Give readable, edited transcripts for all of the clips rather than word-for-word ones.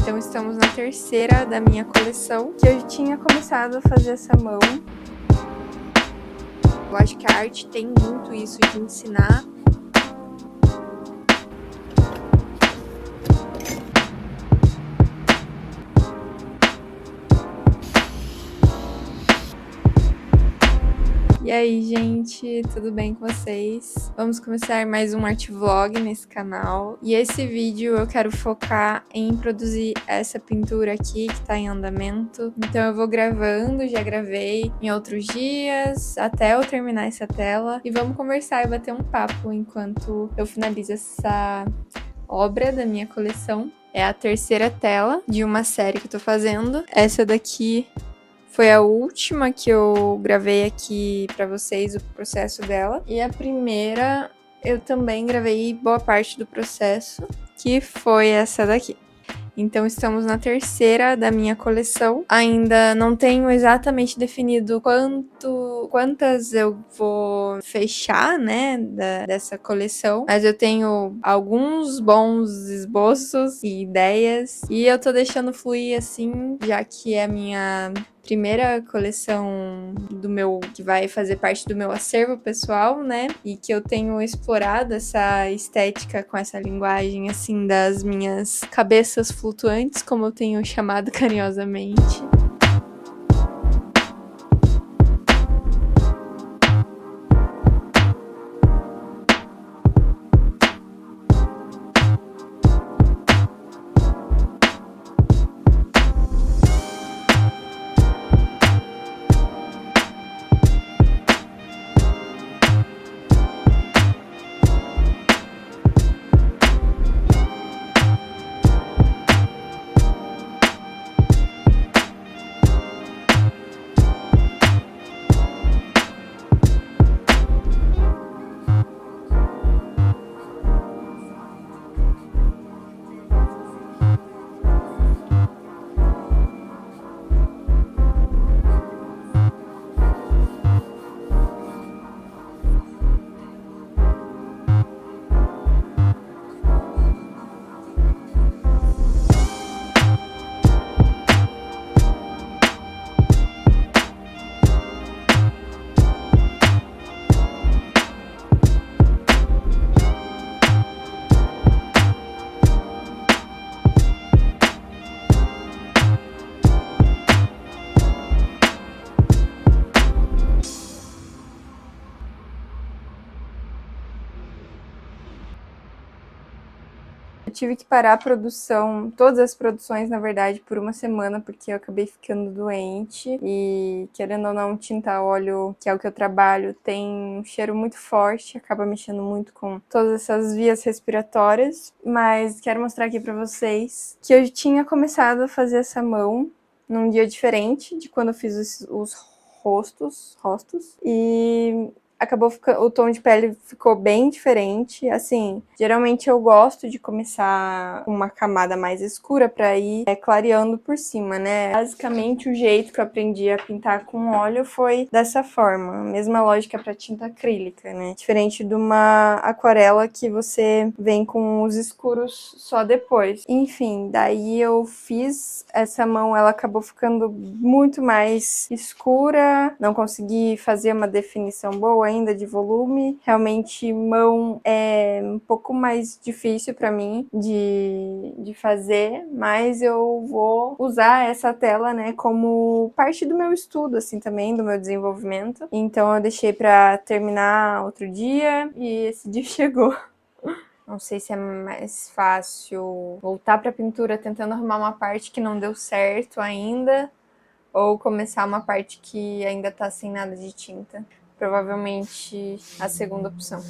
Então estamos na terceira da minha coleção, que eu tinha começado a fazer essa mão. Eu acho que a arte tem muito isso de ensinar. E aí, gente, tudo bem com vocês? Vamos começar mais um art vlog nesse canal. E esse vídeo eu quero focar em produzir essa pintura aqui que tá em andamento. Então eu vou gravando, já gravei em outros dias, até eu terminar essa tela. E vamos conversar e bater um papo enquanto eu finalizo essa obra da minha coleção. É a terceira tela de uma série que eu tô fazendo. Essa daqui foi a última que eu gravei aqui pra vocês, o processo dela. E a primeira, eu também gravei boa parte do processo, que foi essa daqui. Então estamos na terceira da minha coleção. Ainda não tenho exatamente definido quantas eu vou fechar, né, dessa coleção. Mas eu tenho alguns bons esboços e ideias. E eu tô deixando fluir assim, já que é a minha primeira coleção que vai fazer parte do meu acervo pessoal, né? E que eu tenho explorado essa estética com essa linguagem, assim, das minhas cabeças flutuantes, como eu tenho chamado carinhosamente. Eu tive que parar a produção, todas as produções, na verdade, por uma semana, porque eu acabei ficando doente. E, querendo ou não, tinta a óleo, que é o que eu trabalho, tem um cheiro muito forte, acaba mexendo muito com todas essas vias respiratórias. Mas quero mostrar aqui pra vocês que eu tinha começado a fazer essa mão num dia diferente de quando eu fiz os rostos. E acabou ficando, o tom de pele ficou bem diferente. Assim, geralmente eu gosto de começar com uma camada mais escura pra ir clareando por cima, né? Basicamente, o jeito que eu aprendi a pintar com óleo foi dessa forma. Mesma lógica pra tinta acrílica, né? Diferente de uma aquarela que você vem com os escuros só depois. Enfim, daí eu fiz essa mão, ela acabou ficando muito mais escura. Não consegui fazer uma definição boa ainda de volume. Realmente, mão é um pouco mais difícil para mim de fazer, mas eu vou usar essa tela, né, como parte do meu estudo, assim, também, do meu desenvolvimento. Então, eu deixei para terminar outro dia e esse dia chegou. Não sei se é mais fácil voltar para a pintura tentando arrumar uma parte que não deu certo ainda, ou começar uma parte que ainda tá sem nada de tinta. Provavelmente a segunda opção.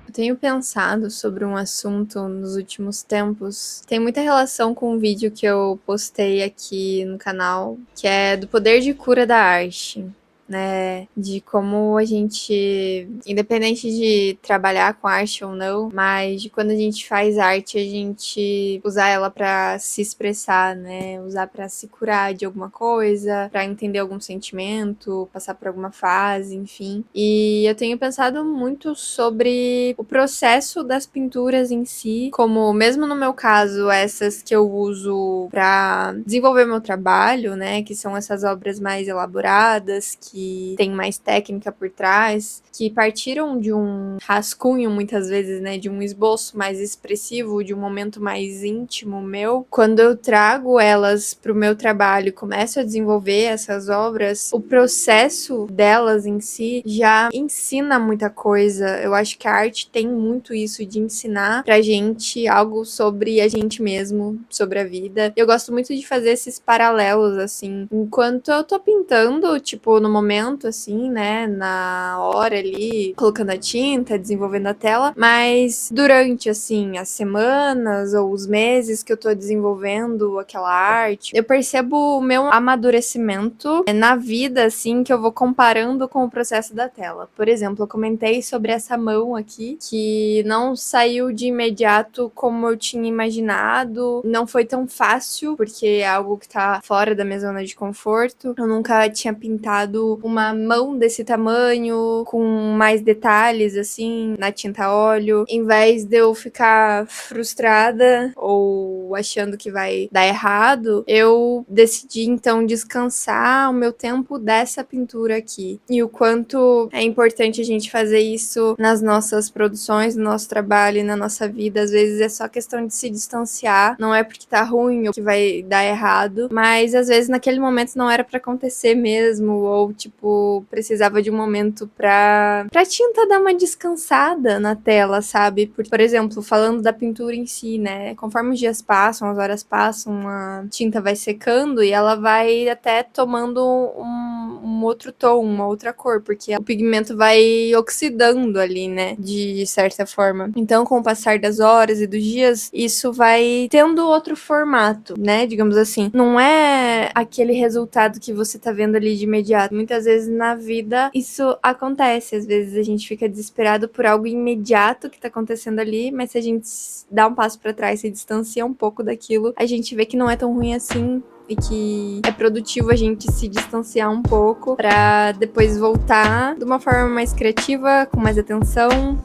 Eu tenho pensado sobre um assunto nos últimos tempos. Tem muita relação com um vídeo que eu postei aqui no canal, que é do poder de cura da arte. né? De como a gente, independente de trabalhar com arte ou não, mas de quando a gente faz arte, a gente usar ela pra se expressar, né? Usar pra se curar de alguma coisa, pra entender algum sentimento, passar por alguma fase, enfim. E eu tenho pensado muito sobre o processo das pinturas em si, como mesmo no meu caso, essas que eu uso pra desenvolver meu trabalho, né? Que são essas obras mais elaboradas, que tem mais técnica por trás, que partiram de um rascunho, muitas vezes, né? De um esboço mais expressivo, de um momento mais íntimo meu. Quando eu trago elas pro meu trabalho e começo a desenvolver essas obras, o processo delas em si já ensina muita coisa. Eu acho que a arte tem muito isso de ensinar pra gente algo sobre a gente mesmo, sobre a vida. Eu gosto muito de fazer esses paralelos, assim. Enquanto eu tô pintando, tipo, no momento, assim, né, na hora ali, colocando a tinta, desenvolvendo a tela, mas durante, assim, as semanas ou os meses que eu tô desenvolvendo aquela arte, eu percebo o meu amadurecimento na vida, assim, que eu vou comparando com o processo da tela. Por exemplo, eu comentei sobre essa mão aqui, que não saiu de imediato como eu tinha imaginado, não foi tão fácil, porque é algo que tá fora da minha zona de conforto. Eu nunca tinha pintado uma mão desse tamanho, com mais detalhes, assim, na tinta a óleo. Em vez de eu ficar frustrada ou achando que vai dar errado, eu decidi, então, descansar o meu tempo dessa pintura aqui. E o quanto é importante a gente fazer isso nas nossas produções, no nosso trabalho e na nossa vida. Às vezes é só questão de se distanciar, não é porque tá ruim ou que vai dar errado, mas às vezes naquele momento não era pra acontecer mesmo, ou tipo, precisava de um momento pra tinta dar uma descansada na tela, sabe? Por exemplo, falando da pintura em si, né? Conforme os dias passam, as horas passam, a tinta vai secando e ela vai até tomando um outro tom, uma outra cor, porque o pigmento vai oxidando ali, né? De certa forma. Então, com o passar das horas e dos dias, isso vai tendo outro formato, né? Digamos assim. Não é aquele resultado que você tá vendo ali de imediato. Muitas vezes na vida isso acontece. Às vezes a gente fica desesperado por algo imediato que tá acontecendo ali, mas se a gente dá um passo para trás, se distancia um pouco daquilo, a gente vê que não é tão ruim assim e que é produtivo a gente se distanciar um pouco para depois voltar de uma forma mais criativa, com mais atenção.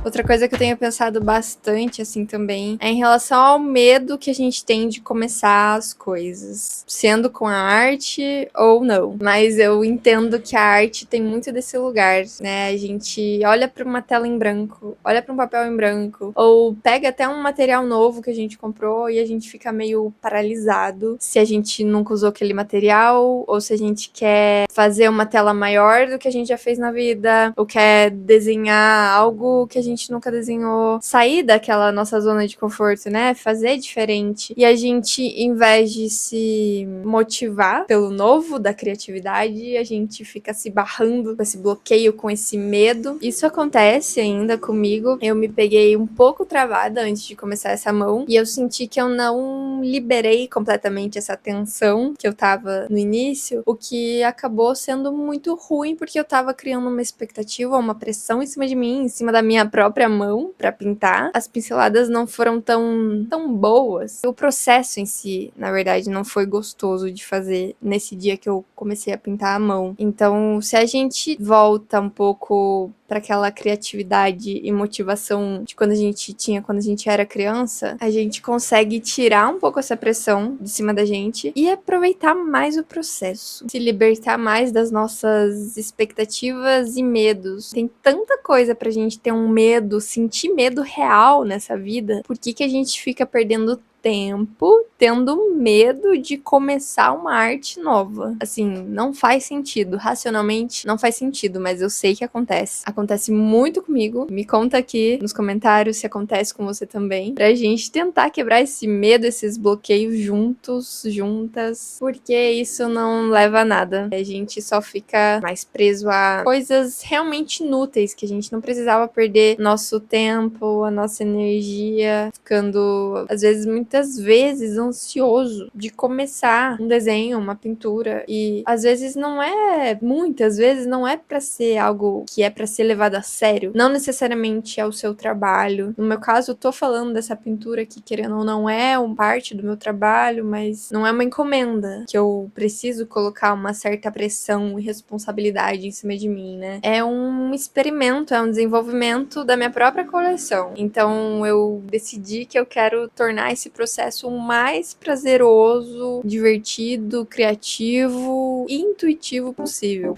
Outra coisa que eu tenho pensado bastante, assim, também, é em relação ao medo que a gente tem de começar as coisas, sendo com a arte ou não. Mas eu entendo que a arte tem muito desse lugar, né? A gente olha para uma tela em branco, olha para um papel em branco, ou pega até um material novo que a gente comprou e a gente fica meio paralisado se a gente nunca usou aquele material, ou se a gente quer fazer uma tela maior do que a gente já fez na vida, ou quer desenhar algo que a gente nunca desenhou, sair daquela nossa zona de conforto, né? Fazer diferente. E a gente, em vez de se motivar pelo novo da criatividade, a gente fica se barrando com esse bloqueio, com esse medo. Isso acontece ainda comigo. Eu me peguei um pouco travada antes de começar essa mão e eu senti que eu não liberei completamente essa tensão que eu tava no início, o que acabou sendo muito ruim porque eu tava criando uma expectativa, uma pressão em cima de mim, em cima da minha própria mão pra pintar. As pinceladas não foram tão boas. O processo em si, na verdade, não foi gostoso de fazer nesse dia que eu comecei a pintar à mão. Então, se a gente volta um pouco para aquela criatividade e motivação de quando a gente tinha quando a gente era criança, a gente consegue tirar um pouco essa pressão de cima da gente e aproveitar mais o processo, se libertar mais das nossas expectativas e medos. Tem tanta coisa pra gente ter um medo, sentir medo real nessa vida. Por que que a gente fica perdendo tempo tendo medo de começar uma arte nova? Assim, não faz sentido. Racionalmente, não faz sentido, mas eu sei que acontece. Acontece muito comigo. Me conta aqui nos comentários se acontece com você também, pra gente tentar quebrar esse medo, esses bloqueios juntos, juntas, porque isso não leva a nada. A gente só fica mais preso a coisas realmente inúteis, que a gente não precisava perder nosso tempo, a nossa energia, ficando, às vezes, muitas vezes, ansioso de começar um desenho, uma pintura. E às vezes não é, muitas vezes não é pra ser algo que é pra ser levado a sério. Não necessariamente é o seu trabalho. No meu caso, eu tô falando dessa pintura que, querendo ou não, é uma parte do meu trabalho, mas não é uma encomenda que eu preciso colocar uma certa pressão e responsabilidade em cima de mim, né? É um experimento, é um desenvolvimento da minha própria coleção. Então eu decidi que eu quero tornar esse processo o mais prazeroso, divertido, criativo e intuitivo possível.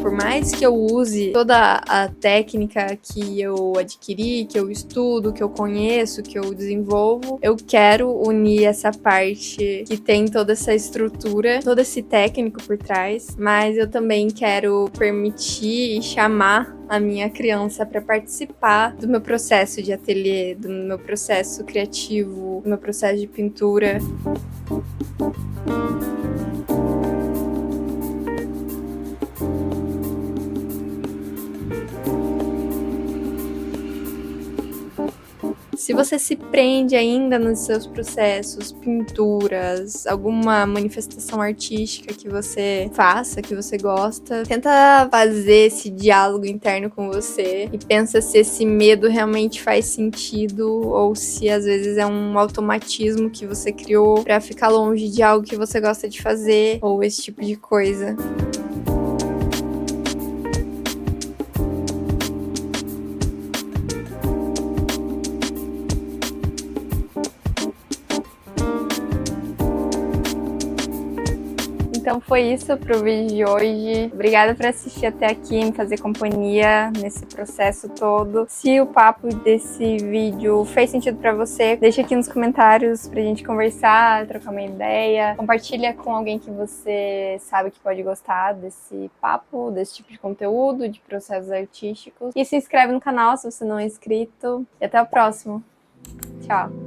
Por mais que eu use toda a técnica que eu adquiri, que eu estudo, que eu conheço, que eu desenvolvo, eu quero unir essa parte que tem toda essa estrutura, todo esse técnico por trás, mas eu também quero permitir e chamar a minha criança para participar do meu processo de ateliê, do meu processo criativo, do meu processo de pintura. Se você se prende ainda nos seus processos, pinturas, alguma manifestação artística que você faça, que você gosta, tenta fazer esse diálogo interno com você e pensa se esse medo realmente faz sentido ou se às vezes é um automatismo que você criou pra ficar longe de algo que você gosta de fazer ou esse tipo de coisa. Então foi isso pro vídeo de hoje. Obrigada por assistir até aqui, me fazer companhia nesse processo todo. Se o papo desse vídeo fez sentido pra você, deixa aqui nos comentários pra gente conversar, trocar uma ideia. Compartilha com alguém que você sabe que pode gostar desse papo, desse tipo de conteúdo, de processos artísticos. E se inscreve no canal se você não é inscrito. E até o próximo. Tchau!